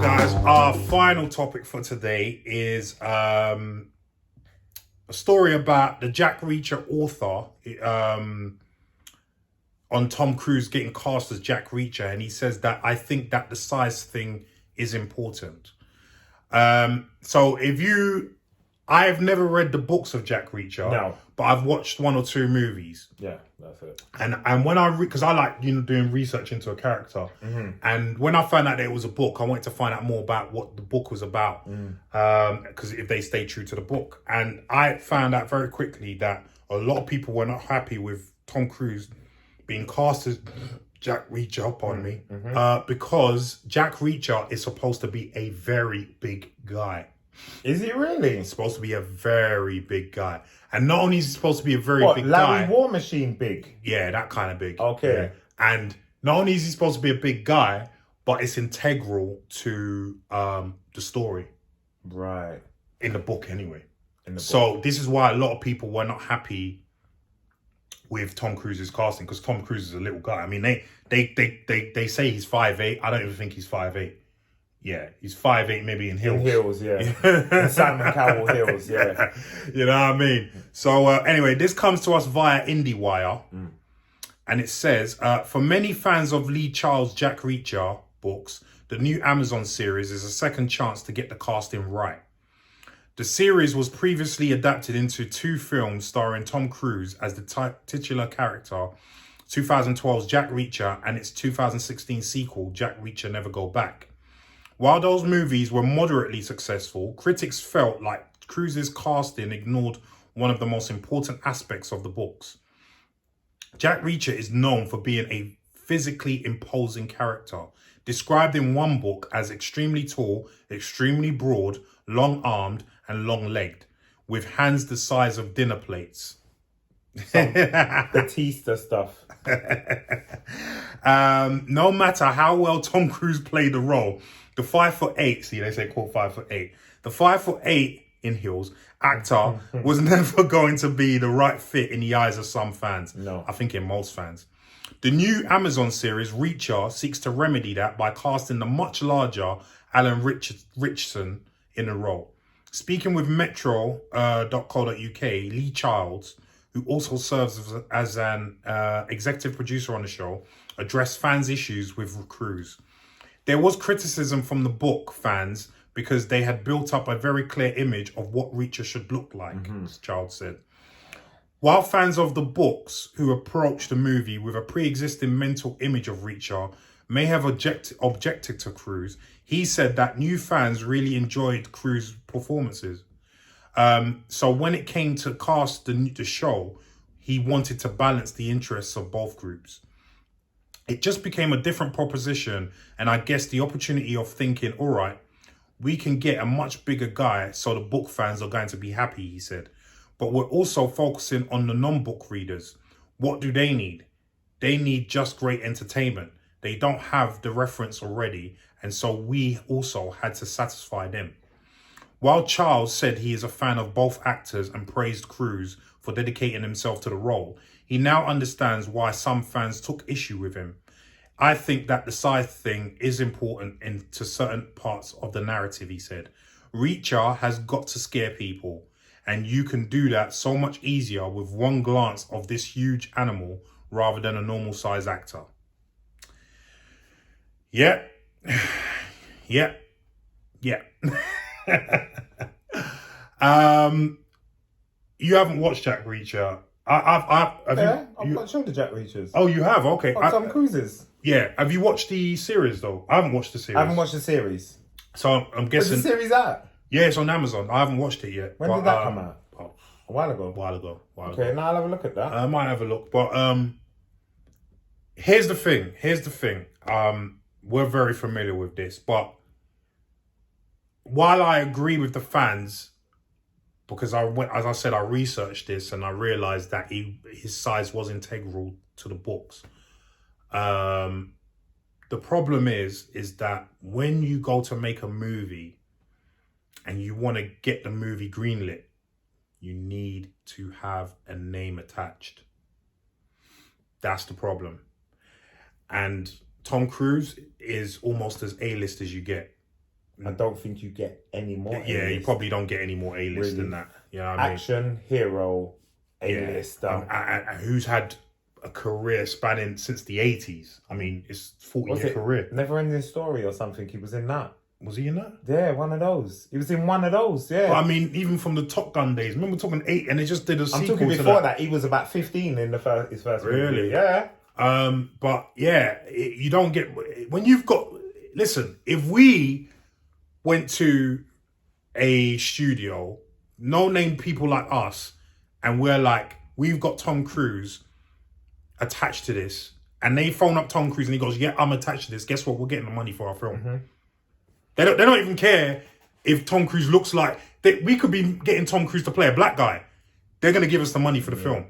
right, guys. Our final topic for today is a story about the Jack Reacher author on Tom Cruise getting cast as Jack Reacher, and he says that I think that the size thing is important. I've never read the books of Jack Reacher, No. but I've watched one or two movies. Yeah, that's it. And when I because I like doing research into a character, and when I found out that it was a book, I wanted to find out more about what the book was about, because if they stay true to the book, and I found out very quickly that a lot of people were not happy with Tom Cruise being cast as Jack Reacher, because Jack Reacher is supposed to be a very big guy. Is he really? He's supposed to be a very big guy. And not only is he supposed to be a very big Larry guy. War Machine big? Yeah, that kind of big. Okay. Yeah. And not only is he supposed to be a big guy, but it's integral to the story. Right. In the book anyway. This is why a lot of people were not happy with Tom Cruise's casting, because Tom Cruise is a little guy. I mean, they say he's 5'8". I don't even think he's 5'8". Yeah, he's 5'8", maybe in heels. In heels, yeah. In Simon Cowell heels, yeah. You know what I mean? So anyway, this comes to us via IndieWire. And it says, for many fans of Lee Charles' Jack Reacher books, the new Amazon series is a second chance to get the casting right. The series was previously adapted into 2 films starring Tom Cruise as the titular character, 2012's Jack Reacher and its 2016 sequel, Jack Reacher Never Go Back. While those movies were moderately successful, critics felt like Cruise's casting ignored one of the most important aspects of the books. Jack Reacher is known for being a physically imposing character, described in one book as extremely tall, extremely broad, long-armed, and long-legged, with hands the size of dinner plates. Some Batista stuff. No matter how well Tom Cruise played the role, the 5'8", see, they say called 5'8", the 5'8" in heels actor was never going to be the right fit in the eyes of some fans. No. I think in most fans. The new Amazon series, Reacher, seeks to remedy that by casting the much larger Alan Richardson in the role. Speaking with Metro.co.uk, Lee Charles, who also serves as an executive producer on the show, addressed fans' issues with Cruise. There was criticism from the book fans because they had built up a very clear image of what Reacher should look like, as Charles said. While fans of the books who approached the movie with a pre-existing mental image of Reacher may have objected to Cruise, he said that new fans really enjoyed Cruise's performances. So when it came to cast the show, he wanted to balance the interests of both groups. It just became a different proposition, and I guess the opportunity of thinking, all right, we can get a much bigger guy, so the book fans are going to be happy, he said. But we're also focusing on the non-book readers. What do they need? They need just great entertainment. They don't have the reference already, and so we also had to satisfy them. While Charles said he is a fan of both actors and praised Cruise for dedicating himself to the role, he now understands why some fans took issue with him. I think that the size thing is important into certain parts of the narrative, he said. Reacher has got to scare people, and you can do that so much easier with one glance of this huge animal rather than a normal size actor. Yeah. Yeah. Yeah. You haven't watched Jack Reacher. I'm not sure the Jack Reachers. Oh, you have? Okay. Tom Cruise's. Yeah. Have you watched the series though? I haven't watched the series. I haven't watched the series. So I'm guessing. Where's the series at? Yeah, it's on Amazon. I haven't watched it yet. When did that come out? A while ago. while ago. Okay, now I'll have a look at that. I might have a look. But here's the thing. We're very familiar with this, but while I agree with the fans, because as I said, I researched this and I realized that his size was integral to the books. The problem is that when you go to make a movie and you want to get the movie greenlit, you need to have a name attached. That's the problem. And Tom Cruise is almost as A-list as you get. I don't think you get any more. Yeah, you A-list. probably don't get any more A-list than that. You know what I mean? Action hero A-list. Who's had a career spanning since the 80s? I mean, it's 40-year career. Never Ending Story or something? He was in that. Was he in that? Yeah, one of those. He was in one of those. Yeah. But I mean, even from the Top Gun days, remember talking 8, and they just did a sequel. I'm talking before that. He was about 15 in his first Really? movie. Yeah. But yeah, you don't get when you've got. Listen, if we went to a studio, no-name people like us, and we're like, we've got Tom Cruise attached to this, and they phone up Tom Cruise and he goes, "Yeah, I'm attached to this. Guess what? We're getting the money for our film." Mm-hmm. They don't even care if Tom Cruise looks like we could be getting Tom Cruise to play a black guy. They're gonna give us the money for the film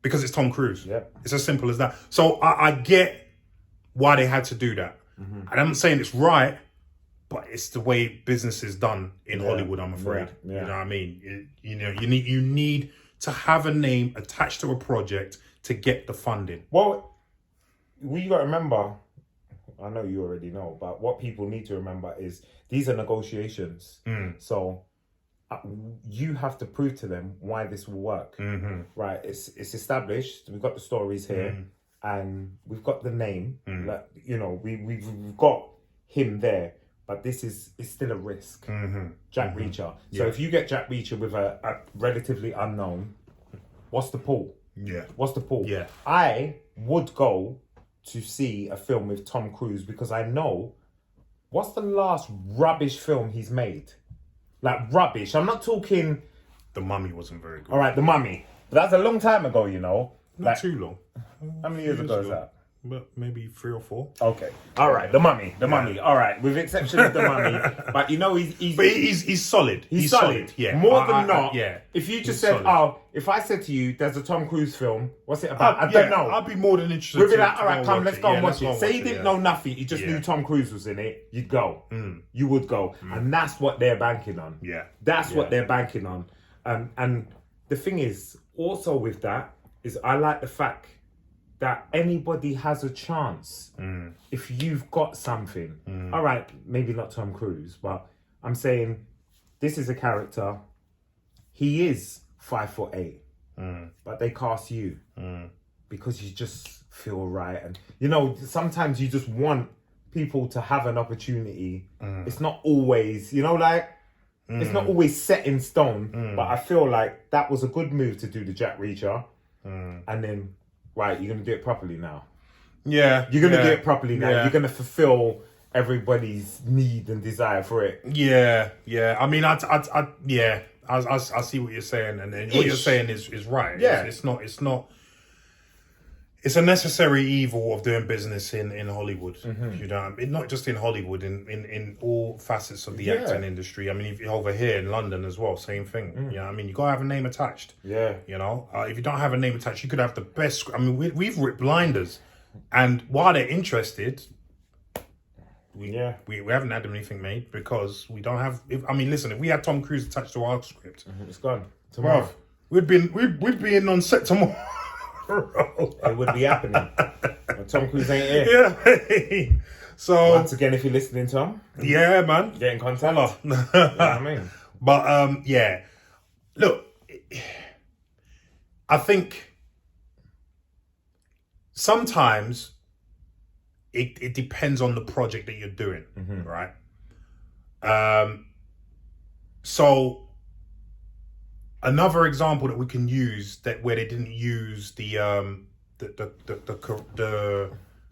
because it's Tom Cruise. Yeah. It's as simple as that. So I get why they had to do that. And I'm not saying it's right, but it's the way business is done in Hollywood, I'm afraid. Yeah. You know what I mean? You need to have a name attached to a project to get the funding. Well, you got to remember, I know you already know, but what people need to remember is these are negotiations. So you have to prove to them why this will work. Right? It's established. We've got the stories here, and we've got the name. Like, we've got him there, but it's still a risk. Jack Reacher. So if you get Jack Reacher with a relatively unknown, what's the pull? Yeah. What's the pull? Yeah. I would go to see a film with Tom Cruise because I know what's the last rubbish film he's made? Like rubbish. I'm not talking. The Mummy wasn't very good. All right, The Mummy. But that's a long time ago, you know. Not too long. How many years ago is that? But maybe 3 or 4. Okay. All right, The Mummy. The Mummy. All right, with exception of The Mummy. But you know, he's solid. He's solid. Yeah. More than not. Yeah. If you just He's said, solid. if I said to you, there's a Tom Cruise film, what's it about? I don't know. I'd be more than interested. We'd be to like, all right, go come, watch let's it. go Yeah, and watch it. go Say you watch didn't it, know nothing, you just knew Tom Cruise was in it, you'd go. You would go. And that's what they're banking on. Yeah. That's what they're banking on. And the thing is, also with that, is I like the fact that anybody has a chance if you've got something. All right, maybe not Tom Cruise, but I'm saying this is a character. He is 5'8", but they cast you because you just feel right. And sometimes you just want people to have an opportunity. It's not always, it's not always set in stone. But I feel like that was a good move to do the Jack Reacher, and then. Right, you're going to do it properly now. Yeah. You're going to do it properly now. Yeah. You're going to fulfill everybody's need and desire for it. Yeah. I mean, I see what you're saying, and then what you're saying is right. Yeah. It's not. It's a necessary evil of doing business in Hollywood. You know, not just in Hollywood, in all facets of the acting industry. I mean, if you're over here in London as well, same thing. You know, I mean, you gotta have a name attached. Yeah. You know, if you don't have a name attached, you could have the best. I mean, we've ripped blinders, and while they're interested, we haven't had anything made because we don't have. Listen, if we had Tom Cruise attached to our script, It's gone tomorrow. Bruv, we'd be in on set tomorrow. It would be happening. But Tom Cruise ain't here. Yeah. So Once again, if you're listening, Tom, yeah, man, get in contact. You know what I mean? But look, I think sometimes it depends on the project that you're doing, right? So another example that we can use where they didn't use the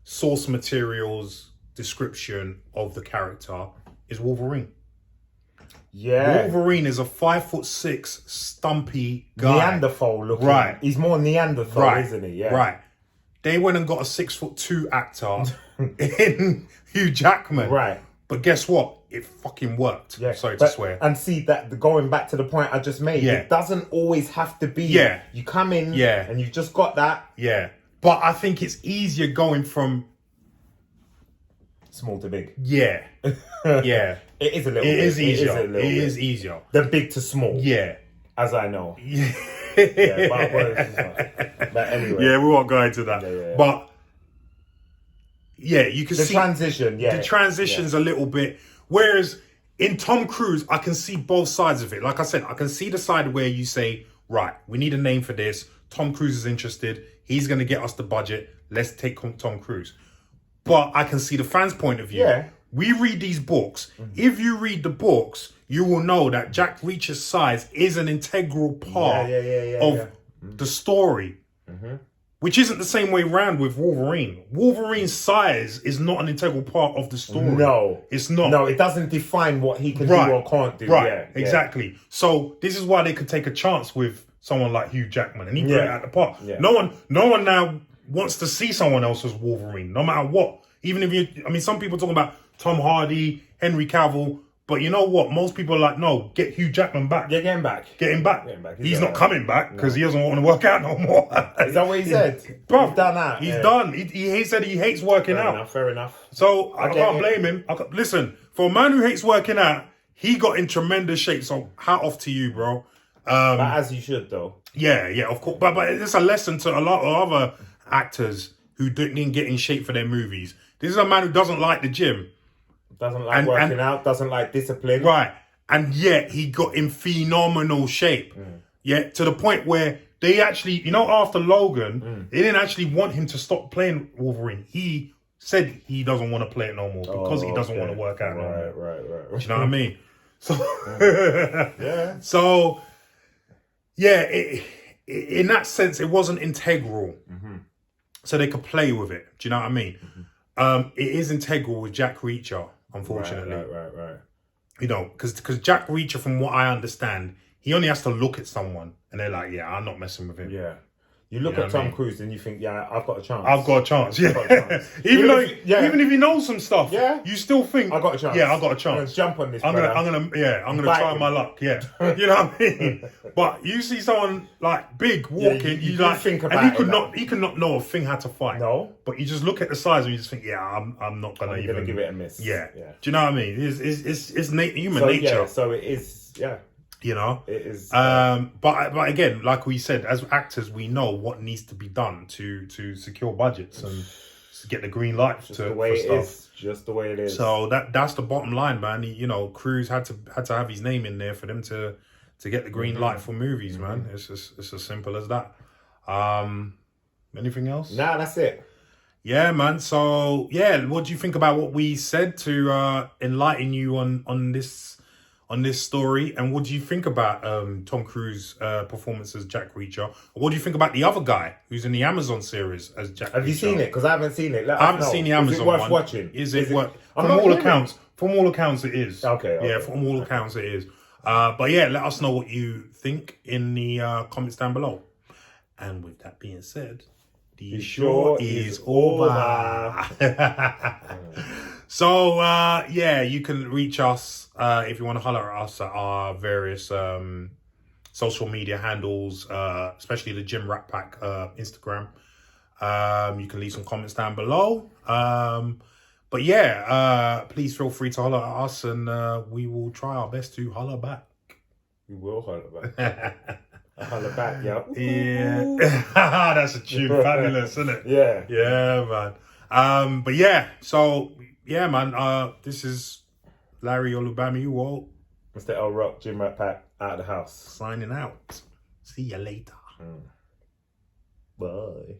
source materials description of the character is Wolverine. Yeah. Wolverine is a 5'6" stumpy guy. Neanderthal looking. Right. He's more Neanderthal, Right. isn't he? Yeah. Right. They went and got a 6'2" actor in Hugh Jackman. Right. But guess what? It fucking worked. Yeah. Sorry to swear. And see that going back to the point I just made, Yeah. it doesn't always have to be. Yeah. You come in. Yeah. And you've just got that. Yeah. But I think it's easier going from Small to big. yeah. Yeah. It is a little It bit. is easier. It is a little It bit. is easier. Than big to small. Yeah. As I know. Yeah. Yeah, but anyway. Yeah, we won't go into that. Yeah. But yeah, you can The see transition, yeah. the transition's a little bit. Whereas in Tom Cruise, I can see both sides of it. Like I said, I can see the side where you say, right, we need a name for this. Tom Cruise is interested. He's going to get us the budget. Let's take Tom Cruise. But I can see the fans' point of view. Yeah. We read these books. If you read the books, you will know that Jack Reacher's size is an integral part of the story. Which isn't the same way around with Wolverine. Wolverine's size is not an integral part of the story. No. It's not. No, it doesn't define what he can do or can't do. Right, Yeah, exactly. So this is why they could take a chance with someone like Hugh Jackman, and he put it at the park. Yeah. No one now wants to see someone else as Wolverine, no matter what. Even if some people talking about Tom Hardy, Henry Cavill, but you know what? Most people are like, no, get Hugh Jackman back. Get him back. Get him back. He's not coming back because he doesn't want to work out no more. Is that what he said? Bro, he's done that. He's done. He said he hates working out. Fair enough. So I can't blame him. Listen, for a man who hates working out, he got in tremendous shape. So hat off to you, bro. But as you should, though. Yeah, of course. But it's a lesson to a lot of other actors who didn't get in shape for their movies. This is a man who doesn't like the gym. Doesn't like working out, doesn't like discipline. Right. And yet he got in phenomenal shape. Yeah, to the point where they actually, after Logan, they didn't actually want him to stop playing Wolverine. He said he doesn't want to play it no more because he doesn't want to work out no more. Right. Do you know what I mean? So, yeah. So, yeah, in that sense, it wasn't integral. So they could play with it. Do you know what I mean? It is integral with Jack Reacher, unfortunately. Right. Because Jack Reacher, from what I understand, he only has to look at someone and they're like, yeah, I'm not messing with him. Yeah. You look at Tom Cruise and you think, yeah, I've got a chance. I've got a chance, yeah. Even if he knows some stuff, you still think, I got a chance. Yeah, I got a chance. I'm gonna jump on this. I'm gonna try my luck. Yeah, you know what I mean. But you see someone like big walking, you like think about and he could not know a thing how to fight. No, but you just look at the size and you just think, yeah, I'm not gonna even give it a miss. Yeah. Do you know what I mean? It's human nature. Yeah, so it is. Yeah. It is. But again, like we said, as actors, we know what needs to be done to secure budgets and to get the green light Just the way it is. So that's the bottom line, man. Cruise had to have his name in there for them to get the green light for movies, man. It's as simple as that. Anything else? Nah, that's it. Yeah, man. So yeah, what do you think about what we said to enlighten you on this story, and what do you think about Tom Cruise's performance as Jack Reacher? Or what do you think about the other guy who's in the Amazon series as Jack Reacher? Have you seen it? Because I haven't seen it. I haven't seen the Amazon one. Is it worth watching? Is it worth? From all accounts, it is. Okay. Yeah, from all accounts, it is. But yeah, let us know what you think in the comments down below. And with that being said, the show is over. So, you can reach us if you want to holler at us at our various social media handles, especially the GymRat Pack Instagram. You can leave some comments down below. But yeah, please feel free to holler at us and we will try our best to holler back. We will holler back. Holler back, yeah. Yeah. That's a tune. Fabulous, isn't it? Yeah. Yeah, man. But yeah, so yeah, man. This is Larry Olubami Walt. Mr. L Rock, GymRat Pack, out of the house. Signing out. See you later. Bye.